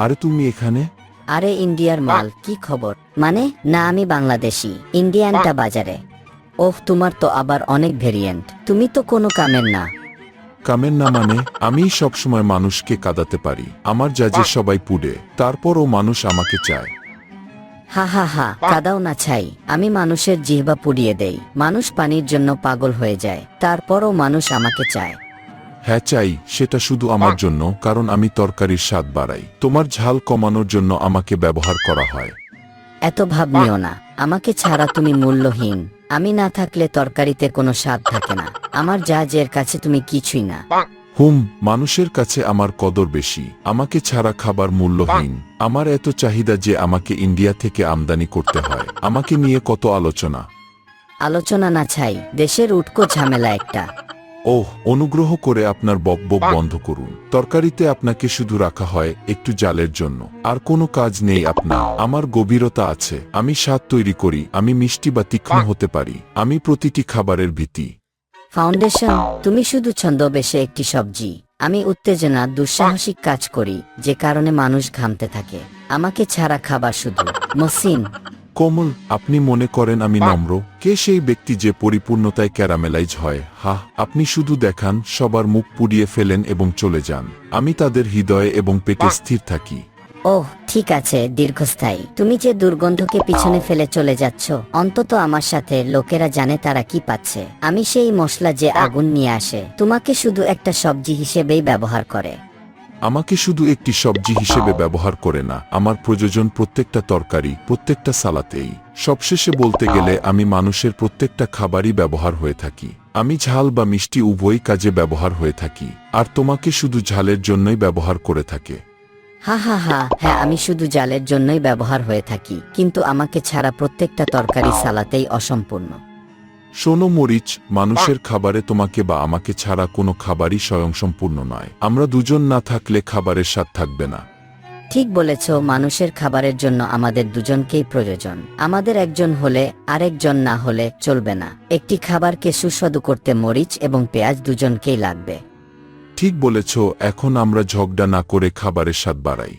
আরে তুমি এখানে? আরে ইন্ডিয়ার মাল, কি খবর? মানে না, আমি বাংলাদেশি, ইন্ডিয়ানটা বাজারে। ওহ, তোমার তো আবার অনেক ভেরিয়েন্ট, তুমি তো কোনো কামের না। কামের না মানে? আমি সবসময় মানুষকে কাঁদাতে পারি, আমার জাজে সবাই পুড়ে, তারপরও মানুষ আমাকে চায়। হা হা হা, কাদাও না ছাই, আমি মানুষের জিহ্বা পুড়িয়ে দেই, মানুষ পানির জন্য পাগল হয়ে যায়, তারপরও মানুষ আমাকে চায়। হ্যাঁ চাই, সেটা শুধু আমার জন্য, কারণ আমি তরকারির স্বাদ বাড়াই। তোমার ঝাল কমানোর জন্য আমাকে ব্যবহার করা হয়। এত ভাব নিও না, আমাকে ছাড়া তুমি মূল্যহীন। আমি না থাকলে তরকারিতে কোনো স্বাদ থাকে না, আমার জাজের কাছে তুমি কিছুই না। মানুষের কাছে আমার কদর বেশি, আমাকে ছাড়া খাবার মূল্যহীন। আমার এত চাহিদা যে আমাকে ইন্ডিয়া থেকে আমদানি করতে হয়। আমাকে নিয়ে কত আলোচনা। আলোচনা না ছাই, দেশের উটকো ঝামেলা একটা। ওহ, অনুগ্রহ করে আপনার বকবক বন্ধ করুন। তরকারিতে আপনাকে শুধু রাখা হয় একটু জালের জন্য, আর কোনো কাজ নেই আপনার। আমার গভীরতা আছে, আমি স্বাদ তৈরি করি, আমি মিষ্টি বা তীক্ষ্ণ হতে পারি, আমি প্রতিটি খাবারের ভীতি। ফাউন্ডেশন, তুমি শুধু ছন্দবেশে একটি সবজি। আমি উত্তেজনা, দুঃসাহসিক কাজ করি, যে কারণে মানুষ ঘামতে থাকে। আমাকে ছাড়া খাবার শুধু মসৃণ। কোমল, আপনি মনে করেন আমি নম্র? কে সেই ব্যক্তি যে পরিপূর্ণতায় ক্যারামেলাইজ হয়? আপনি শুধু দেখান, সবার মুখ পুড়িয়ে ফেলেন এবং চলে যান। আমি তাদের হৃদয়ে এবং পেটে স্থির থাকি। ওহ ঠিক আছে, দীর্ঘস্থায়ী। তুমি যে দুর্গন্ধকে পিছনে ফেলে চলে যাচ্ছ, অন্তত আমার সাথে লোকেরা জানে তারা কি পাচ্ছে। আমি সেই মশলা যে আগুন নিয়ে আসে, তোমাকে শুধু একটা সবজি হিসেবেই ব্যবহার করে। আমাকে শুধু একটি সবজি হিসেবে ব্যবহার করে না, আমার প্রয়োজন প্রত্যেকটা তরকারি, প্রত্যেকটা সালাতেই। সবশেষে বলতে গেলে আমি মানুষের প্রত্যেকটা খাবারই ব্যবহার হয়ে থাকি। আমি ঝাল বা মিষ্টি উভয় কাজে ব্যবহার হয়ে থাকি, আর তোমাকে শুধু ঝালের জন্যই ব্যবহার করে থাকে। হা হা হা, হ্যাঁ আমি শুধু জালের জন্যই ব্যবহার হয়ে থাকি, কিন্তু আমাকে ছাড়া প্রত্যেকটা তরকারি সালাতেই অসম্পূর্ণ। শোনো মরিচ, মানুষের খাবারে তোমাকে বা আমাকে ছাড়া কোনো খাবারই স্বয়ংসম্পূর্ণ নয়। আমরা দুজন না থাকলে খাবারের স্বাদ থাকবে না। ঠিক বলেছ, মানুষের খাবারের জন্য আমাদের দুজনকেই প্রয়োজন। আমাদের একজন হলে আরেকজন না হলে চলবে না। একটি খাবারকে সুস্বাদু করতে মরিচ এবং পেঁয়াজ দুজনকেই লাগবে। ঠিক বলেছ, এখন আমরা ঝগড়া না করে খাবারের স্বাদ বাড়াই।